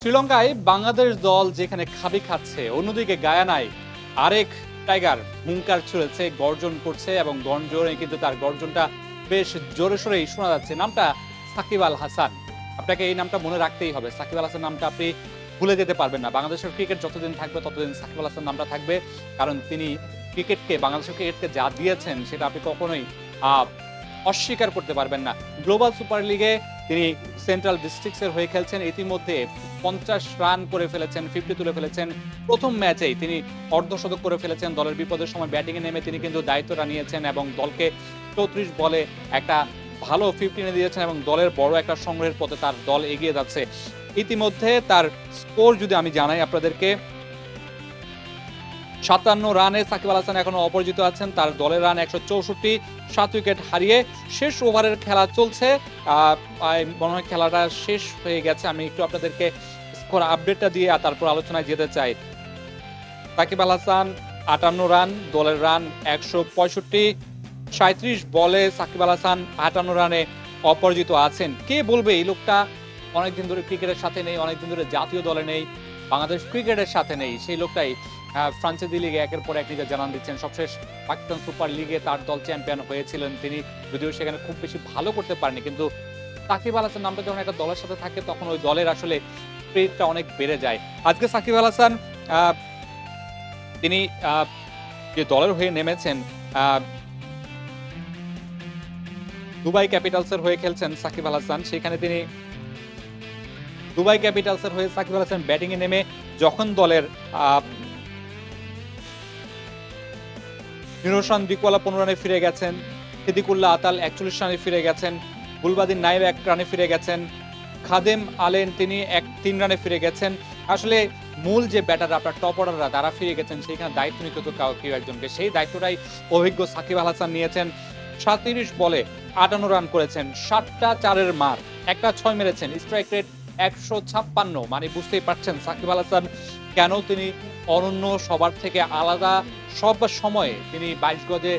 শ্রীলঙ্কায় বাংলাদেশ দল যেখানে খাবি খাচ্ছে, অন্যদিকে গায়ানায় আরেক টাইগার হুঙ্কার ছুড়েছে, গর্জন করছে এবং গর্জনে কিন্তু তার গর্জনটা বেশ জোরে সোরেই শোনা যাচ্ছে। নামটা সাকিব আল হাসান। আপনাকে এই নামটা মনে রাখতেই হবে। সাকিব আল হাসান নামটা আপনি ভুলে যেতে পারবেন না। বাংলাদেশের ক্রিকেট যতদিন থাকবে ততদিন সাকিব আল হাসান নামটা থাকবে। কারণ তিনি বাংলাদেশের ক্রিকেটকে যা দিয়েছেন সেটা আপনি কখনোই আহ অস্বীকার করতে পারবেন না। গ্লোবাল সুপার লিগে তিনি সেন্ট্রাল ডিস্ট্রিক্টসের হয়ে খেলছেন। ইতিমধ্যে 50 রান করে ফেলেছেন, 50 তুলে ফেলেছেন। প্রথম ম্যাচেই তিনি অর্ধশতক করে ফেলেছেন। দলের বিপদের সময় ব্যাটিংয়ে নেমে তিনি কিন্তু দায়িত্বটা নিয়েছেন এবং দলকে 34 বলে একটা ভালো 50 এনে দিয়েছেন এবং দলের বড় একটা সংগ্রহের পথে তার দল এগিয়ে যাচ্ছে। ইতিমধ্যে তার স্কোর যদি আমি জানাই আপনাদেরকে, 57 রানে সাকিব আল হাসান এখনো অপরাজিত আছেন। তার দলের রান 164, 7 উইকেট হারিয়ে শেষ ওভারের খেলা চলছে। মনে হয় খেলাটা শেষ হয়ে গেছে। আমি একটু আপনাদেরকে স্কোর আপডেটটা দিয়ে তারপর আলোচনায় যেতে চাই। সাকিব আল হাসান 58 রান, দলের রান 165, 37 বলে সাকিব আল হাসান 58 রানে অপরাজিত আছেন। কে বলবে এই লোকটা অনেকদিন ধরে ক্রিকেটের সাথে নেই, অনেকদিন ধরে জাতীয় দলে নেই, বাংলাদেশ ক্রিকেটের সাথে নেই। সেই লোকটাই ফ্রাঞ্চাইজি লিগে একের পর এক লিগে জানান দিচ্ছেন। সবশেষ পাকিস্তান সুপার লিগে তার দল চ্যাম্পিয়ন হয়েছিলেন তিনি, যদিও সেখানে খুব বেশি ভালো করতে পারেনি। কিন্তু সাকিব আল হাসান নামটা যখন একটা দলের সাথে থাকে তখন ওই দলের আসলে স্পিরিটটা অনেক বেড়ে যায়। আজকে সাকিব আল হাসান তিনি যে দলের হয়ে নেমেছেন, দুবাই ক্যাপিটালসের হয়ে খেলছেন সাকিব আল হাসান। সেখানে তিনি দুবাই ক্যাপিটালসের হয়ে সাকিব আল হাসান ব্যাটিংয়ে নেমে যখন দলের নিরোশান দিকওয়ালা 15 রানে ফিরে গেছেন, সিদ্দিকুল্লাহ আতাল 41 রানে ফিরে গেছেন, গুলবাদিন নাইব 1 রানে ফিরে গেছেন, খাদেম আলেন তিনি 3 রানে ফিরে গেছেন। আসলে মূল যে ব্যাটার আপনার টপ অর্ডাররা তারা ফিরে গেছেন, সেইখানে দায়িত্ব নিতে তো কেউ একজনকে, সেই দায়িত্বটাই অভিজ্ঞ সাকিব আল হাসান নিয়েছেন। 37 বলে 58 রান করেছেন, 7টা 4-এর মার, একটা 6 মেরেছেন, স্ট্রাইক রেট 156। মানে বুঝতেই পারছেন সাকিব আল হাসান কেন তিনি অনন্য, সবার থেকে আলাদা। সব সময়ে তিনি 22 গজে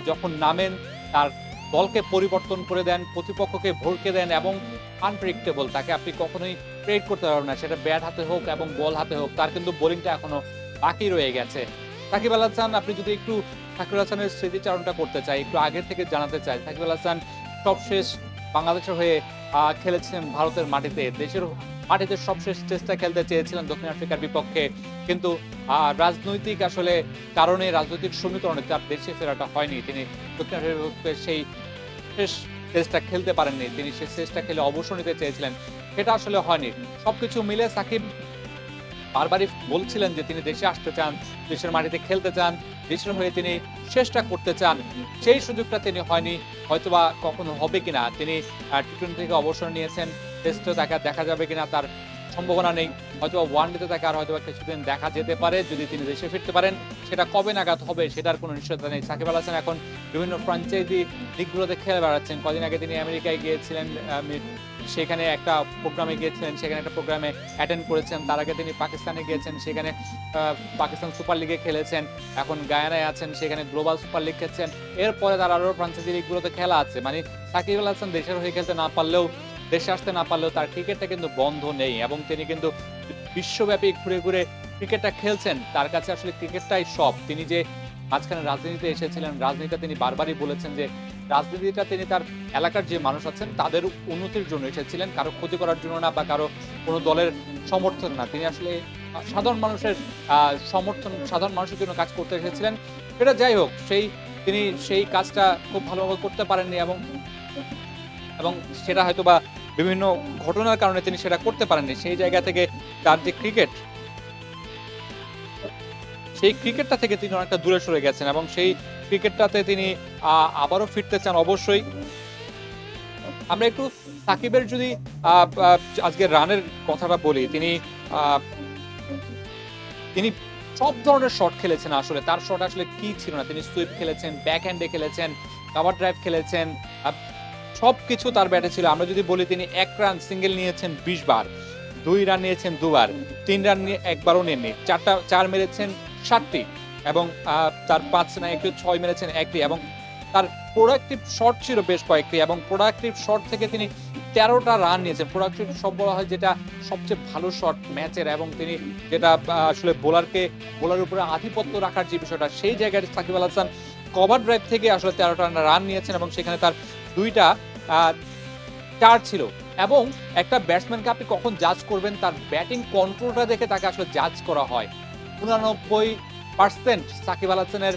যখন নামেন তার দলকে পরিবর্তন করে দেন, প্রতিপক্ষকে ভড়কে দেন এবং আনপ্রেডিক্টেবল। তাকে আপনি কখনোই প্রেডিক্ট করতে পারবেন না, সেটা ব্যাট হাতে হোক এবং বল হাতে হোক। তার কিন্তু বোলিংটা এখনো বাকি রয়ে গেছে। সাকিব আল হাসান, আপনি যদি একটু সাকিব আল হাসানের স্মৃতিচারণটা করতে চাই, একটু আগের থেকে জানাতে চাই। সাকিব আল হাসান সবশেষ বাংলাদেশের হয়ে খেলেছেন ভারতের মাটিতে, দেশের মাটিতে সবশেষ টেস্টটা খেলতে চেয়েছিলেন দক্ষিণ আফ্রিকার বিপক্ষে। কিন্তু রাজনৈতিক আসলে কারণে, রাজনৈতিক সমীকরণে তার দেশে ফেরাটা হয়নি। তিনি দক্ষিণ আফ্রিকার বিপক্ষে সেই শেষ টেস্টটা খেলতে পারেননি। তিনি সেই টেস্টটা খেলে অবসর নিতে চেয়েছিলেন, সেটা আসলে হয়নি। সবকিছু মিলে সাকিব বারবারই বলছিলেন যে তিনি দেশে আসতে চান, দেশের মাটিতে খেলতে চান, দেশের হয়ে তিনি শেষটা করতে চান। সেই সুযোগটা তিনি হয়নি, হয়তোবা কখনো হবে কিনা। তিনি টি-20 থেকে অবসর নিয়েছেন, টেস্টে তাকে দেখা যাবে কিনা তার সম্ভাবনা নেই। হয়তোবা ওয়ানডেতে তাকে আর হয়তোবা কিছুদিন দেখা যেতে পারে যদি তিনি দেশে ফিরতে পারেন। সেটা কবে নাগাদ হবে সেটার কোনো নিশ্চয়তা নেই। সাকিব আল হাসান এখন বিভিন্ন ফ্র্যাঞ্চাইজি লিগগুলোতে খেলে বেড়াচ্ছেন। কদিন আগে তিনি আমেরিকায় গিয়েছিলেন, সেখানে একটা প্রোগ্রামে গিয়েছিলেন, সেখানে একটা প্রোগ্রামে অ্যাটেন্ড করেছেন। তার আগে তিনি পাকিস্তানে গিয়েছেন, সেখানে পাকিস্তান সুপার লিগে খেলেছেন। এখন গায়ানায় আছেন, সেখানে গ্লোবাল সুপার লিগ খেলছেন। এরপরে তার আরও ফ্র্যাঞ্চাইজি লিগগুলোতে খেলা আছে। মানে সাকিব আল হাসান দেশের হয়ে খেলতে না পারলেও, দেশে আসতে না পারলেও তার ক্রিকেটটা কিন্তু বন্ধ নেই এবং তিনি কিন্তু বিশ্বব্যাপী ঘুরে ঘুরে ক্রিকেটটা খেলছেন। তার কাছে আসলে ক্রিকেটটাই সব। তিনি যে মাঝখানে রাজনীতিতে এসেছিলেন, রাজনীতিটা তিনি বারবারই বলেছেন যে রাজনীতিটা তিনি তার এলাকার যে মানুষ আছেন তাদের উন্নতির জন্য এসেছিলেন, কারো ক্ষতি করার জন্য না বা কারো কোনো দলের সমর্থন না। তিনি আসলে সাধারণ মানুষের সমর্থন, সাধারণ মানুষের জন্য কাজ করতে এসেছিলেন। সেটা যাই হোক, তিনি সেই কাজটা খুব ভালোভাবে করতে পারেননি এবং সেটা হয়তোবা বিভিন্ন ঘটনার কারণে তিনি সেটা করতে পারেননি। সেই জায়গা থেকে তার যে সেই ক্রিকেটটা থেকে তিনি অনেকটা দূরে সরে গেছেন এবং সেই ক্রিকেটটাতে তিনি আবারও ফিরতে চান অবশ্যই। আমরা একটু সাকিবের যদি আজকের রানের কথাটা বলি, তিনি সব ধরনের শট খেলেছেন। আসলে তার শট আসলে কি ছিল না, তিনি সুইপ খেলেছেন, ব্যাক হ্যান্ডে খেলেছেন, কভার ড্রাইভ খেলেছেন, সবকিছু তার ব্যাটে ছিল। আমরা যদি বলি তিনি 1 রান সিঙ্গেল নিয়েছেন 20 বার, 2 রান নিয়েছেন 2 বার, 3 রান নিয়ে একবারও নেননি, 4 মেরেছেন 7টি এবং তার 5 না একটু 6 মেরেছেন 1টি এবং তার প্রোডাক্টিভ শট ছিল বেশ কয়েকটি এবং প্রোডাক্টিভ শট থেকে তিনি 13টা রান নিয়েছেন। প্রোডাক্টিভ শট বলা হয় যেটা সবচেয়ে ভালো শট ম্যাচের, এবং তিনি যেটা আসলে বোলারের উপরে আধিপত্য রাখার যে বিষয়টা, সেই জায়গায় সাকিব আল হাসান কভার ড্রাইভ থেকে আসলে 13টা রান নিয়েছেন এবং সেখানে তার 2টা চার ছিল। এবং একটা ব্যাটসম্যানকে আপনি কখন জাজ করবেন, তার ব্যাটিং কন্ট্রোলটা দেখে তাকে আসলে জাজ করা হয়। 89% সাকিব আল হাসানের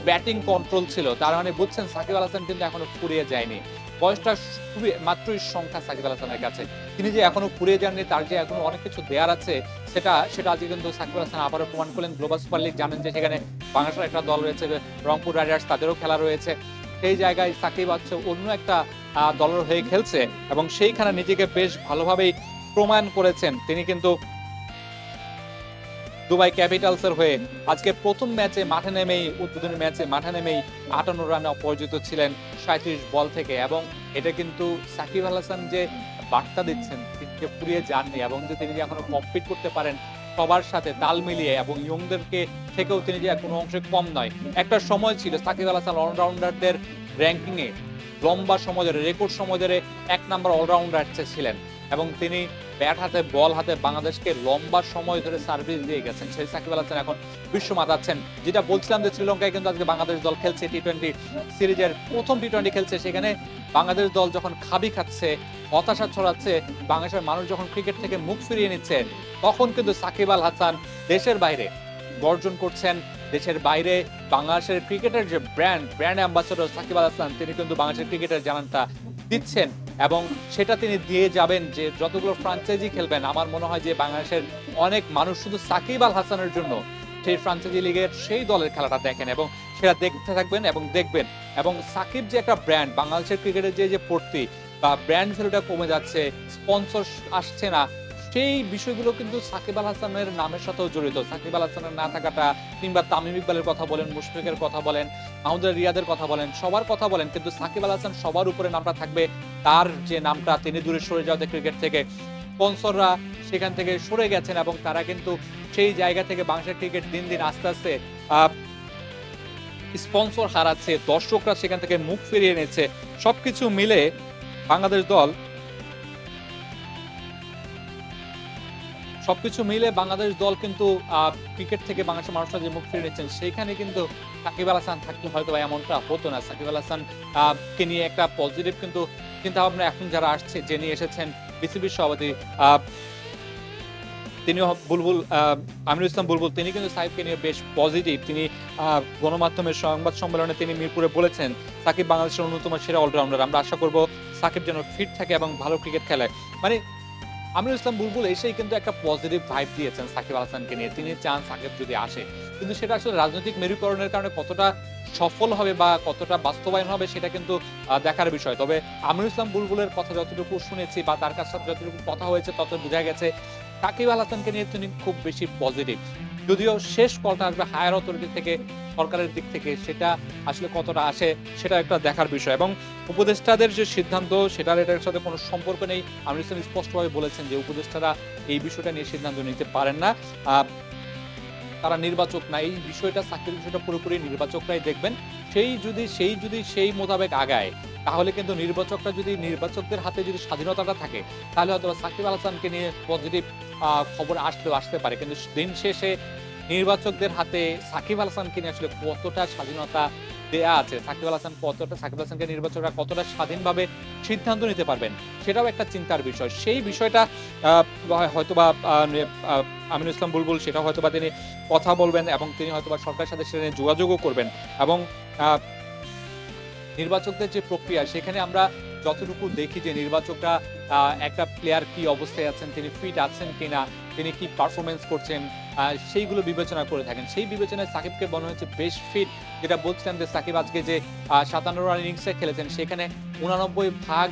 ব্যাটিং কন্ট্রোল ছিল। তার মানে বুঝছেন সাকিব আল হাসান কিন্তু এখনো ফুরিয়ে যায়নি। বয়সটা খুবই মাত্রই সংখ্যা সাকিব আল হাসানের কাছে। তিনি যে এখনো ফুরিয়ে যাননি, তার যে এখনো অনেক কিছু দেয়ার আছে, সেটা আজকে কিন্তু সাকিব আল হাসান আবারও প্রমাণ করলেন। গ্লোবাল সুপার লিগ জানেন যে সেখানে বাংলাদেশের একটা দল রয়েছে, রংপুর রাইডার্স, তাদেরও খেলা রয়েছে। সেই জায়গায় সাকিব হচ্ছে অন্য একটা দলের হয়ে খেলছে এবং সেইখানে নিজেকে বেশ ভালোভাবেই প্রমাণ করেছেন। তিনি কিন্তু দুবাই ক্যাপিটালসের হয়ে আজকে প্রথম ম্যাচে মাঠে নেমেই, উদ্বোধনী ম্যাচে মাঠে নেমেই 58 রানে অপরাজিত ছিলেন 37 বল থেকে। এবং এটা কিন্তু সাকিব আল হাসান যে বার্তা দিচ্ছেন, তিনি যে ফুরিয়ে যাননি এবং যে তিনি যে এখনো কম্পিট করতে পারেন সবার সাথে তাল মিলিয়ে, এবং ইয়ংদেরকে থেকেও তিনি যে কোনো অংশে কম নয়। একটা সময় ছিল সাকিব আল হাসান অলরাউন্ডারদের র্যাঙ্কিং এ লম্বা সময় ধরে, রেকর্ড সময় ধরে 1 নাম্বার অলরাউন্ডার ছিলেন এবং তিনি ব্যাট হাতে বল হাতে বাংলাদেশকে লম্বা সময় ধরে সার্ভিস দিয়ে গেছেন। সেই সাকিব আল হাসান এখন বিশ্ব মাতাচ্ছেন। যেটা বলছিলাম যে শ্রীলঙ্কায় কিন্তু আজকে বাংলাদেশ দল খেলছে টি-20 সিরিজের প্রথম টি-20 খেলছে, সেখানে বাংলাদেশ দল যখন খাবি খাচ্ছে, হতাশা ছড়াচ্ছে, বাংলাদেশের মানুষ যখন ক্রিকেট থেকে মুখ ফিরিয়ে নিচ্ছে, তখন কিন্তু সাকিব আল হাসান দেশের বাইরে গর্জন করছেন। দেশের বাইরে বাংলাদেশের ক্রিকেটের যে ব্র্যান্ড অ্যাম্বাসেডর সাকিব আল হাসান, তিনি কিন্তু বাংলাদেশের ক্রিকেটের জানানটা দিচ্ছেন এবং সেটা তিনি দিয়ে যাবেন। যে যতগুলো ফ্রাঞ্চাইজি খেলবেন, আমার মনে হয় যে বাংলাদেশের অনেক মানুষ শুধু সাকিব আল হাসানের জন্য সেই ফ্রাঞ্চাইজি লিগের সেই দলের খেলাটা দেখেন এবং সেটা দেখতে থাকবেন এবং দেখবেন। এবং সাকিব যে একটা ব্র্যান্ড, বাংলাদেশের ক্রিকেটের যে পড়তি বা ব্র্যান্ড ভ্যালুটা কমে যাচ্ছে, স্পন্সর আসছে না, সেই বিষয়গুলো কিন্তু সাকিব আল হাসানের নামের সাথেও জড়িত। সাকিব আল হাসানের না থাকাটা, কিংবা তামিম ইকবালের কথা বলেন, মুশফিকের কথা বলেন, মাহমুদুল রিয়াদের কথা বলেন, সবার কথা বলেন, কিন্তু সাকিব আল হাসান সবার উপরে নামটা থাকবে। তার যে নামটা, তিনি দূরে সরে যাওয়াতে ক্রিকেট থেকে স্পন্সররা সেখান থেকে সরে গেছেন এবং তারা কিন্তু সেই জায়গা থেকে বাংলাদেশের ক্রিকেট দিন দিন আস্তে আস্তে স্পন্সর হারাচ্ছে, দর্শকরা সেখান থেকে মুখ ফিরিয়ে নিচ্ছে। সবকিছু মিলে বাংলাদেশ দল কিন্তু ক্রিকেট থেকে বাংলাদেশের মানুষরা যে মুখ ফিরে নিচ্ছেন, সেইখানে কিন্তু সাকিব আল হাসান থাকলে হয়তো এমনটা হতো না। সাকিব আল হাসান কে নিয়ে একটা পজিটিভ কিন্তু চিন্তা ভাবনা এখন যারা আসছে, যে নিয়ে এসেছেন বিসিবির সভাপতি তিনি বুলবুল, আমিনুল ইসলাম বুলবুল, তিনি কিন্তু সাকিবকে নিয়ে বেশ পজিটিভ। তিনি গণমাধ্যমের সংবাদ সম্মেলনে তিনি মিরপুরে বলেছেন, সাকিব বাংলাদেশের অন্যতম সেরা অলরাউন্ডার, আমরা আশা করব সাকিব যেন ফিট থাকে এবং ভালো ক্রিকেট খেলায়। মানে আমিনুল ইসলাম বুলবুল এসেই কিন্তু একটা পজিটিভ ভাইব দিয়েছেন সাকিব আল হাসানকে নিয়ে। তিনি চান সাকিব যদি আসে, কিন্তু সেটা আসলে রাজনৈতিক মেরুকরণের কারণে কতটা সফল হবে বা কতটা বাস্তবায়ন হবে সেটা কিন্তু দেখার বিষয়। তবে আমিনুল ইসলাম বুলবুলের কথা যতটুকু শুনেছি বা তার কাছে যতটুকু কথা হয়েছে, তত বোঝা গেছে সাকিব আল হাসানকে নিয়ে তিনি খুব বেশি পজিটিভ। যদিও শেষ কলটা আসবে হায়ার অথরিটি থেকে, সরকারের দিক থেকে, সেটা আসলে কতটা আসে সেটা একটা দেখার বিষয়। এবং উপদেষ্টাদের যে সিদ্ধান্ত, সেটার এটার সাথে কোনো সম্পর্ক নেই। আমিনুল ইসলাম স্পষ্টভাবে বলেছেন যে উপদেষ্টারা এই বিষয়টা নিয়ে সিদ্ধান্ত নিতে পারেন না, তারা নির্বাচক না। এই বিষয়টা, সাকিবের বিষয়টা পুরোপুরি নির্বাচকরাই দেখবেন। সেই মোতাবেক আগায়, তাহলে কিন্তু নির্বাচকদের হাতে যদি স্বাধীনতাটা থাকে, তাহলে হয়তো সাকিব আল হাসানকে নিয়ে পজিটিভ খবর আসতে পারে। কিন্তু দিন শেষে নির্বাচকদের হাতে সাকিব আল হাসানকে নিয়ে আসলে কতটা স্বাধীনতা দেয়া আছে, সাকিব আল হাসানকে নির্বাচকরা কতটা স্বাধীনভাবে সিদ্ধান্ত নিতে পারবেন, সেটাও একটা চিন্তার বিষয়। সেই বিষয়টা হয়তোবা আমিনুল ইসলাম বুলবুল সেটা হয়তোবা তিনি কথা বলবেন এবং তিনি হয়তোবা সরকারের সাথে সেটা নিয়ে যোগাযোগও করবেন। এবং নির্বাচকদের যে প্রক্রিয়া, সেখানে আমরা যতটুকু দেখি যে নির্বাচকরা একটা প্লেয়ার কি অবস্থায় আছেন, তিনি ফিট আছেন কিনা, তিনি কি পারফরমেন্স করছেন, সেইগুলো বিবেচনা করে থাকেন। সেই বিবেচনায় সাকিবকে মনে হয়েছে বেশ ফিট। যেটা বলছিলাম যে সাকিব আজকে যে 57 রান ইনিংসে খেলেছেন, সেখানে 89 ভাগ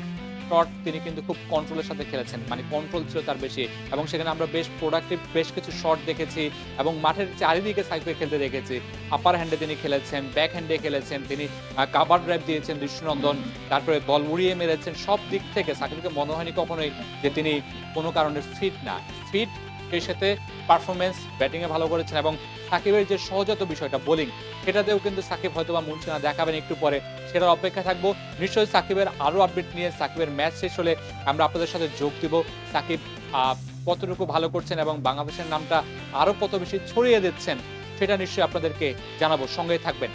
শট তিনি কিন্তু খুব কন্ট্রোলের সাথে খেলেছেন। মানে কন্ট্রোল ছিল তার বেশি এবং সেখানে আমরা বেশ প্রোডাক্টিভ বেশ কিছু শট দেখেছি এবং মাঠের চারিদিকে সাকিবকে খেলতে দেখেছি। আপার হ্যান্ডে তিনি খেলেছেন, ব্যাক হ্যান্ডে খেলেছেন, তিনি কাভার ড্রাইভ দিয়েছেন দৃষ্টিনন্দন, তারপরে বল উড়িয়ে মেরেছেন। সব দিক থেকে সাকিবকে মনে হয়নি কখনোই যে তিনি কোনো কারণে ফিট না। ফিট, সেই সাথে পারফরম্যান্স ব্যাটিংয়ে ভালো করেছেন এবং সাকিবের যে সহজাত বিষয়টা বোলিং, সেটাতেও কিন্তু সাকিব হয়তোবা মূল সেনা দেখাবেন একটু পরে, সেটার অপেক্ষায় থাকবো। নিশ্চয়ই সাকিবের আরও আপডেট নিয়ে সাকিবের ম্যাচ শেষ হলে আমরা আপনাদের সাথে যোগ দিব। সাকিব কতটুকু ভালো করছেন এবং বাংলাদেশের নামটা আরও কত বেশি ছড়িয়ে দিচ্ছেন, সেটা নিশ্চয়ই আপনাদেরকে জানাবো। সঙ্গেই থাকবেন।